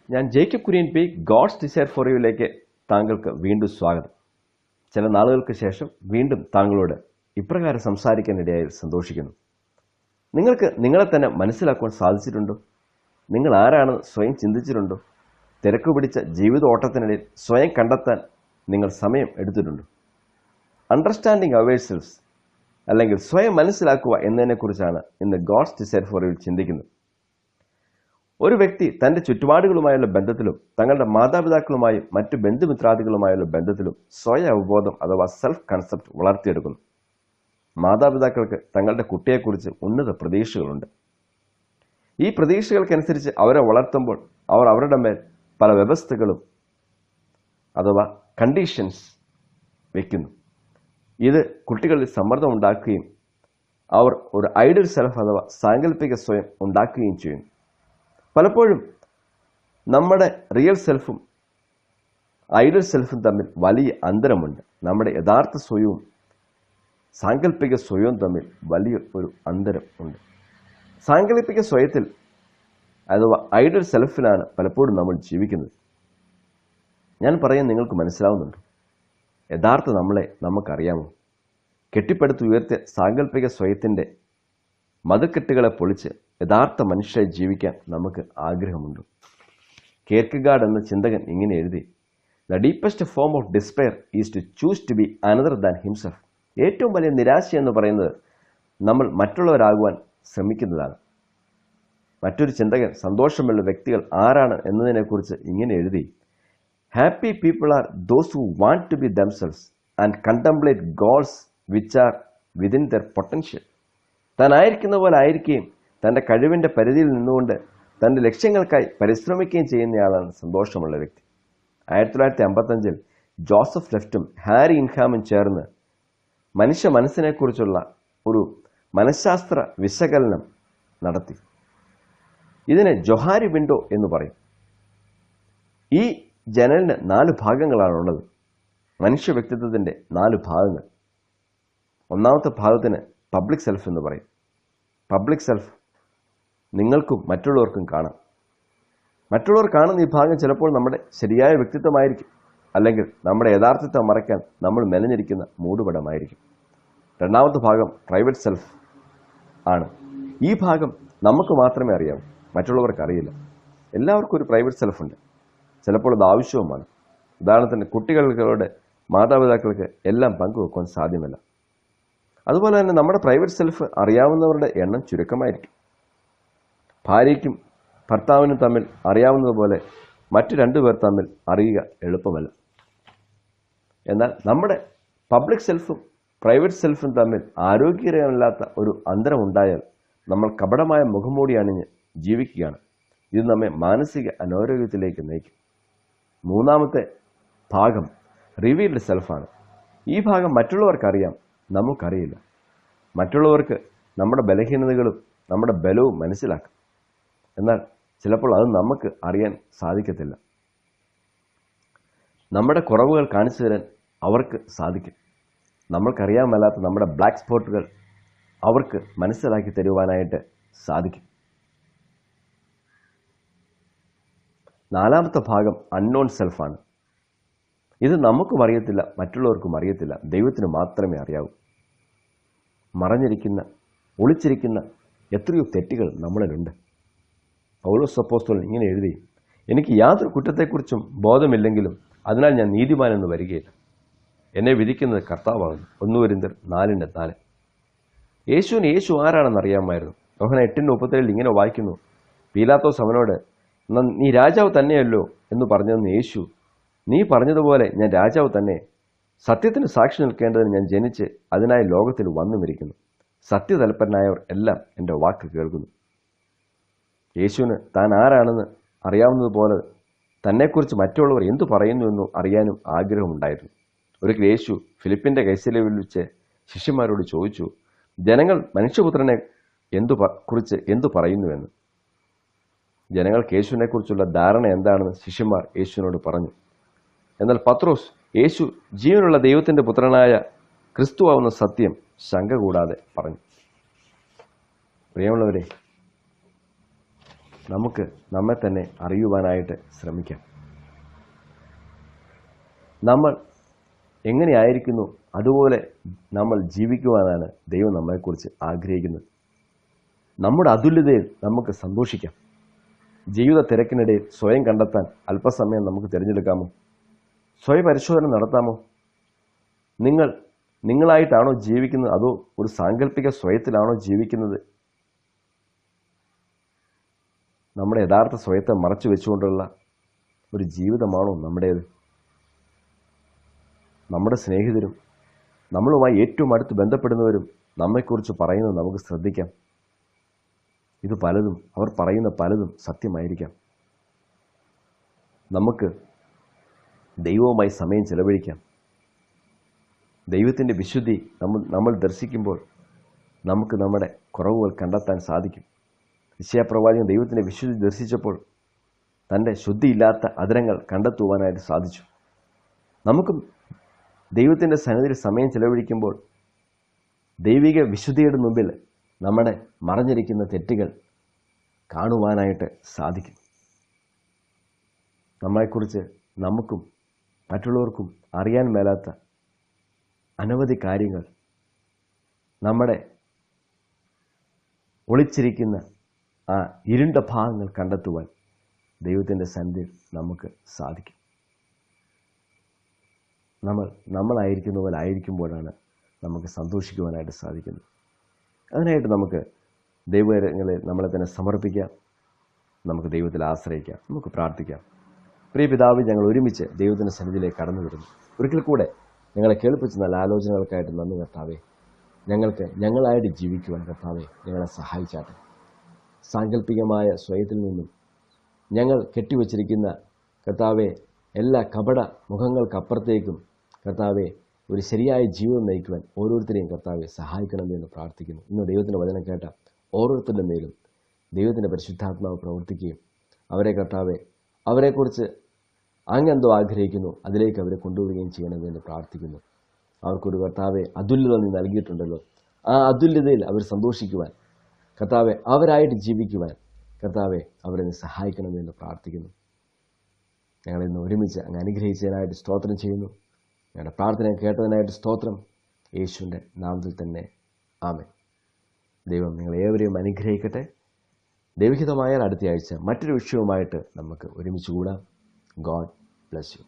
ഞാൻ Jacob Kurian P God's desire for യുവിലേക്ക് താങ്കൾക്ക് വീണ്ടും സ്വാഗതം. ചില നാളുകൾക്ക് ശേഷം വീണ്ടും താങ്കളോട് ഇപ്രകാരം സംസാരിക്കാനിടയായി സന്തോഷിക്കുന്നു. നിങ്ങൾക്ക് നിങ്ങളെ തന്നെ മനസ്സിലാക്കുവാൻ സാധിച്ചിട്ടുണ്ടോ? നിങ്ങൾ ആരാണെന്ന് സ്വയം ചിന്തിച്ചിട്ടുണ്ടോ? തിരക്ക് പിടിച്ച ജീവിത ഓട്ടത്തിനിടയിൽ സ്വയം കണ്ടെത്താൻ നിങ്ങൾ സമയം എടുത്തിട്ടുണ്ടോ? അണ്ടർസ്റ്റാൻഡിങ് അവേഴ്സെൽസ് അല്ലെങ്കിൽ സ്വയം മനസ്സിലാക്കുക എന്നതിനെക്കുറിച്ചാണ് ഇന്ന് ഗോഡ്സ് ഡിസയർ ഫോർ യുവിൽ ചിന്തിക്കുന്നത്. ഒരു വ്യക്തി തന്റെ ചുറ്റുപാടുകളുമായുള്ള ബന്ധത്തിലും തങ്ങളുടെ മാതാപിതാക്കളുമായും മറ്റു ബന്ധുമിത്രാദികളുമായുള്ള ബന്ധത്തിലും സ്വയം അവബോധം അഥവാ സെൽഫ് കൺസെപ്റ്റ് വളർത്തിയെടുക്കുന്നു. മാതാപിതാക്കൾക്ക് തങ്ങളുടെ കുട്ടിയെക്കുറിച്ച് ഉന്നത പ്രതീക്ഷകളുണ്ട്. ഈ പ്രതീക്ഷകൾക്കനുസരിച്ച് അവരെ വളർത്തുമ്പോൾ അവർ അവരുടെ മേൽ പല വ്യവസ്ഥകളും അഥവാ കണ്ടീഷൻസ് വയ്ക്കുന്നു. ഇത് കുട്ടികളിൽ സമ്മർദ്ദം ഉണ്ടാക്കുകയും അവർ ഒരു ഐഡൽ സെൽഫ് അഥവാ സാങ്കല്പിക സ്വയം ഉണ്ടാക്കുകയും ചെയ്യുന്നു. പലപ്പോഴും നമ്മുടെ റിയൽ സെൽഫും ഐഡൽ സെൽഫും തമ്മിൽ വലിയ അന്തരമുണ്ട്. നമ്മുടെ യഥാർത്ഥ സ്വയവും സാങ്കല്പിക സ്വയവും തമ്മിൽ വലിയ ഒരു അന്തരം ഉണ്ട്. സാങ്കല്പിക സ്വയത്തിൽ അഥവാ ഐഡൽ സെൽഫിലാണ് പലപ്പോഴും നമ്മൾ ജീവിക്കുന്നത്. ഞാൻ പറയാൻ നിങ്ങൾക്ക് മനസ്സിലാവുന്നുണ്ട്. യഥാർത്ഥ നമ്മളെ നമുക്കറിയാമോ? കെട്ടിപ്പടുത്ത് ഉയർത്തിയ സാങ്കല്പിക സ്വയത്തിൻ്റെ മതിൽക്കെട്ടുകളെ പൊളിച്ച് യഥാർത്ഥ മനുഷ്യരായി ജീവിക്കാൻ നമുക്ക് ആഗ്രഹമുണ്ട്. കീർക്കെഗാഡ് എന്ന ചിന്തകൻ ഇങ്ങനെ എഴുതി, the deepest form of despair is to choose to be another than himself. ഏറ്റവും വലിയ നിരാശ എന്ന് പറയുന്നത് നമ്മൾ മറ്റുള്ളവരാകുവാൻ ശ്രമിക്കുന്നതാണ്. മറ്റൊരു ചിന്തകൻ സന്തോഷമുള്ള വ്യക്തികൾ ആരാണ് എന്നതിനെക്കുറിച്ച് ഇങ്ങനെ എഴുതി, happy people are those who want to be themselves and contemplate goals which are within their potential. താൻ ആയിരിക്കുന്ന പോലെ ആയിരിക്കുകയും തൻ്റെ കഴിവിൻ്റെ പരിധിയിൽ നിന്നുകൊണ്ട് തൻ്റെ ലക്ഷ്യങ്ങൾക്കായി പരിശ്രമിക്കുകയും ചെയ്യുന്നയാളാണ് സന്തോഷമുള്ള വ്യക്തി. 1955 ജോസഫ് ലെഫ്റ്റും ഹാരി ഇൻഹാമും ചേർന്ന് മനുഷ്യ മനസ്സിനെക്കുറിച്ചുള്ള ഒരു മനഃശാസ്ത്ര വിശകലനം നടത്തി. ഇതിനെ ജൊഹാരി വിൻഡോ എന്ന് പറയും. ഈ ജനലിന് 4 ഭാഗങ്ങളാണുള്ളത്. മനുഷ്യ വ്യക്തിത്വത്തിൻ്റെ 4 ഭാഗങ്ങൾ. ഒന്നാമത്തെ ഭാഗത്തിന് പബ്ലിക് സെൽഫ് എന്ന് പറയും. പബ്ലിക് സെൽഫ് നിങ്ങൾക്കും മറ്റുള്ളവർക്കും കാണാം. മറ്റുള്ളവർ കാണുന്ന ഈ ഭാഗം ചിലപ്പോൾ നമ്മുടെ ശരിയായ വ്യക്തിത്വമായിരിക്കും, അല്ലെങ്കിൽ നമ്മുടെ യഥാർത്ഥത്തെ മറയ്ക്കാൻ നമ്മൾ മെനഞ്ഞിരിക്കുന്ന മൂടുപടമായിരിക്കും. രണ്ടാമത്തെ ഭാഗം പ്രൈവറ്റ് സെൽഫ് ആണ്. ഈ ഭാഗം നമുക്ക് മാത്രമേ അറിയാവൂ, മറ്റുള്ളവർക്ക് അറിയില്ല. എല്ലാവർക്കും ഒരു പ്രൈവറ്റ് സെൽഫുണ്ട്. ചിലപ്പോൾ അത് ആവശ്യവുമാണ്. ഉദാഹരണത്തിന് കുട്ടികളുടെ മാതാപിതാക്കൾക്ക് എല്ലാം പങ്കുവെക്കാൻ സാധ്യമല്ല. അതുപോലെ തന്നെ നമ്മുടെ പ്രൈവറ്റ് സെൽഫ് അറിയാവുന്നവരുടെ എണ്ണം ചുരുക്കമായിരിക്കും. ഭാര്യയ്ക്കും ഭർത്താവിനും തമ്മിൽ അറിയാവുന്നതുപോലെ മറ്റു 2 പേർ തമ്മിൽ അറിയുക എളുപ്പമല്ല. എന്നാൽ നമ്മുടെ പബ്ലിക് സെൽഫും പ്രൈവറ്റ് സെൽഫും തമ്മിൽ ആരോഗ്യകരമല്ലാത്ത ഒരു അന്തരമുണ്ടായാൽ നമ്മൾ കപടമായ മുഖംമൂടി അണിഞ്ഞ് ജീവിക്കുകയാണ്. ഇത് നമ്മെ മാനസിക അനാരോഗ്യത്തിലേക്ക് നയിക്കും. മൂന്നാമത്തെ ഭാഗം റിവീൽഡ് സെൽഫാണ്. ഈ ഭാഗം മറ്റുള്ളവർക്കറിയാം, നമുക്കറിയില്ല. മറ്റുള്ളവർക്ക് നമ്മുടെ ബലഹീനതകളും നമ്മുടെ ബലവും മനസ്സിലാക്കാം. എന്നാൽ ചിലപ്പോൾ അത് നമുക്ക് അറിയാൻ സാധിക്കത്തില്ല. നമ്മുടെ കുറവുകൾ കാണിച്ചു തരാൻ അവർക്ക് സാധിക്കും. നമ്മൾക്കറിയാമല്ലാത്ത നമ്മുടെ ബ്ലാക്ക് സ്പോട്ടുകൾ അവർക്ക് മനസ്സിലാക്കി തരുവാനായിട്ട് സാധിക്കും. നാലാമത്തെ ഭാഗം അൺനോൺ സെൽഫാണ്. ഇത് നമുക്കും അറിയത്തില്ല, മറ്റുള്ളവർക്കും അറിയത്തില്ല, ദൈവത്തിന് മാത്രമേ അറിയാവൂ. മറഞ്ഞിരിക്കുന്ന, ഒളിച്ചിരിക്കുന്ന എത്രയോ തെറ്റുകൾ നമ്മളിലുണ്ട്. പൗലോസ് അപ്പോസ്തലൻ ഇങ്ങനെ എഴുതി, എനിക്ക് യാതൊരു കുറ്റത്തെക്കുറിച്ചും ബോധമില്ലെങ്കിലും അതിനാൽ ഞാൻ നീതിമാനെന്ന് വരികയില്ല. എന്നെ വിധിക്കുന്നത് കർത്താവാകുന്നു. 1 കൊരിന്ത്യർ 4:4. യേശുവിന് യേശു ആരാണെന്ന് അറിയാമായിരുന്നു. യോഹന്നാൻ 8:37 ഇങ്ങനെ വായിക്കുന്നു, പീലാത്തോസ് അവനോട്, നീ രാജാവ് തന്നെയല്ലോ എന്ന് പറഞ്ഞതെന്ന് യേശു, നീ പറഞ്ഞതുപോലെ ഞാൻ രാജാവ് തന്നെ. സത്യത്തിന് സാക്ഷി നിൽക്കേണ്ടതിന് ഞാൻ ജനിച്ച് അതിനായി ലോകത്തിൽ വന്നുമിരിക്കുന്നു. സത്യതൽപരനായവർ എല്ലാം എൻ്റെ വാക്ക് കേൾക്കുന്നു. യേശുവിന് താൻ ആരാണെന്ന് അറിയാവുന്നതുപോലെ തന്നെക്കുറിച്ച് മറ്റുള്ളവർ എന്തു പറയുന്നുവെന്നും അറിയാനും ആഗ്രഹമുണ്ടായിരുന്നു. ഒരിക്കൽ യേശു ഫിലിപ്പിൻ്റെ കൈസര്യയിൽ വെച്ച് ശിഷ്യന്മാരോട് ചോദിച്ചു, ജനങ്ങൾ മനുഷ്യപുത്രനെ കുറിച്ച് എന്തു പറയുന്നുവെന്ന്. ജനങ്ങൾക്ക് യേശുവിനെക്കുറിച്ചുള്ള ധാരണ എന്താണെന്ന് ശിഷ്യന്മാർ യേശുവിനോട് പറഞ്ഞു. എന്നാൽ പത്രോസ് യേശു ജീവനുള്ള ദൈവത്തിൻ്റെ പുത്രനായ ക്രിസ്തുവാകുന്ന സത്യം ശങ്ക കൂടാതെ പറഞ്ഞു. പ്രിയമുള്ളവരെ, നമുക്ക് നമ്മെ തന്നെ അറിയുവാനായിട്ട് ശ്രമിക്കാം. നമ്മൾ എങ്ങനെയായിരിക്കുന്നു അതുപോലെ നമ്മൾ ജീവിക്കുവാനാണ് ദൈവം നമ്മളെക്കുറിച്ച് ആഗ്രഹിക്കുന്നത്. നമ്മുടെ അതുല്യതയിൽ നമുക്ക് സന്തോഷിക്കാം. ജീവിത തിരക്കിനിടയിൽ സ്വയം കണ്ടെത്താൻ അല്പസമയം നമുക്ക് തിരഞ്ഞെടുക്കാമോ? സ്വയപരിശോധന നടത്താമോ? നിങ്ങളായിട്ടാണോ ജീവിക്കുന്നത്, അതോ ഒരു സാങ്കല്പിക സ്വയത്തിലാണോ ജീവിക്കുന്നത്? നമ്മുടെ യഥാർത്ഥ സ്വയത്തെ മറച്ചു വെച്ചുകൊണ്ടുള്ള ഒരു ജീവിതമാണോ നമ്മുടേത്? നമ്മുടെ സ്നേഹിതരും നമ്മളുമായി ഏറ്റവും അടുത്ത് ബന്ധപ്പെടുന്നവരും നമ്മെക്കുറിച്ച് പറയുന്നത് നമുക്ക് ശ്രദ്ധിക്കാം. ഇത് പലതും, അവർ പറയുന്ന പലതും സത്യമായിരിക്കാം. നമുക്ക് ദൈവവുമായി സമയം ചെലവഴിക്കാം. ദൈവത്തിൻ്റെ വിശുദ്ധി നമ്മൾ ദർശിക്കുമ്പോൾ നമുക്ക് നമ്മുടെ കുറവുകൾ കണ്ടെത്താൻ സാധിക്കും. യെശയ്യാപ്രവാചകൻ ദൈവത്തിൻ്റെ വിശുദ്ധി ദർശിച്ചപ്പോൾ തൻ്റെ ശുദ്ധിയില്ലാത്ത അധരങ്ങൾ കണ്ടെത്തുവാനായിട്ട് സാധിച്ചു. നമുക്കും ദൈവത്തിൻ്റെ സന്നിധിയിൽ സമയം ചെലവഴിക്കുമ്പോൾ ദൈവിക വിശുദ്ധിയുടെ മുമ്പിൽ നമ്മുടെ മറഞ്ഞിരിക്കുന്ന തെറ്റുകൾ കാണുവാനായിട്ട് സാധിക്കും. നമ്മളെക്കുറിച്ച് നമുക്കും മറ്റുള്ളവർക്കും അറിയാൻ മേലാത്ത അനവധി കാര്യങ്ങൾ, നമ്മുടെ ഒളിച്ചിരിക്കുന്ന ആ ഇരുണ്ട ഭാഗങ്ങൾ കണ്ടെത്തുവാൻ ദൈവത്തിൻ്റെ സന്നിധിയിൽ നമുക്ക് സാധിക്കും. നമ്മളായിരിക്കുന്ന പോലെ ആയിരിക്കുമ്പോഴാണ് നമുക്ക് സന്തോഷിക്കുവാനായിട്ട് സാധിക്കുന്നത്. അതിനായിട്ട് നമുക്ക് ദൈവങ്ങളിൽ നമ്മളെ തന്നെ സമർപ്പിക്കാം. നമുക്ക് ദൈവത്തിൽ ആശ്രയിക്കാം. നമുക്ക് പ്രാർത്ഥിക്കാം. പ്രിയ പിതാവ്, ഞങ്ങൾ ഒരുമിച്ച് ദൈവത്തിൻ്റെ സന്നിധിയിലേക്ക് കടന്നു വരുന്നു. ഒരിക്കൽ കൂടെ ഞങ്ങളെ കേൾപ്പിച്ച നല്ല ആലോചനകൾക്കായിട്ട് നന്ദി കർത്താവേ. ഞങ്ങളായിട്ട് ജീവിക്കുവാൻ കർത്താവേ ഞങ്ങളെ സഹായിച്ചാട്ടെ. സാങ്കല്പികമായ സ്വയത്തിൽ നിന്നും ഞങ്ങൾ കെട്ടിവച്ചിരിക്കുന്ന കർത്താവെ എല്ലാ കപട മുഖങ്ങൾക്കപ്പുറത്തേക്കും കർത്താവെ ഒരു ശരിയായ ജീവിതം നയിക്കുവാൻ ഓരോരുത്തരെയും കർത്താവെ സഹായിക്കണമെന്ന് പ്രാർത്ഥിക്കുന്നു. ഇന്ന് ദൈവത്തിൻ്റെ വചനം കേട്ട ഓരോരുത്തരുടെ മേലും ദൈവത്തിൻ്റെ പരിശുദ്ധാത്മാവ് പ്രവർത്തിക്കുകയും അവരെ കർത്താവെ അവരെക്കുറിച്ച് അങ്ങെന്തോ ആഗ്രഹിക്കുന്നു അതിലേക്ക് അവരെ കൊണ്ടുവരികയും ചെയ്യണമെന്ന് പ്രാർത്ഥിക്കുന്നു. അവർക്കൊരു കർത്താവെ അതുല്യത നീ നൽകിയിട്ടുണ്ടല്ലോ. ആ അതുല്യതയിൽ അവർ സന്തോഷിക്കുവാൻ കർത്താവെ അവരായിട്ട് ജീവിക്കുവാൻ കർത്താവെ അവരെ നീ സഹായിക്കണമെന്ന് പ്രാർത്ഥിക്കുന്നു. ഞങ്ങളിന്ന് ഒരുമിച്ച് അങ്ങ് അനുഗ്രഹിച്ചതിനായിട്ട് സ്തോത്രം ചെയ്യുന്നു. ഞങ്ങളുടെ പ്രാർത്ഥന കേട്ടതിനായിട്ട് സ്തോത്രം. യേശുവിൻ്റെ നാമത്തിൽ തന്നെ ആമേൻ. ദൈവം നിങ്ങളേവരെയും അനുഗ്രഹിക്കട്ടെ. ദൈവഹിതമായാൽ അടുത്ത ആഴ്ച മറ്റൊരു വിഷയവുമായിട്ട് നമുക്ക് ഒരുമിച്ച് കൂടാം. God bless you.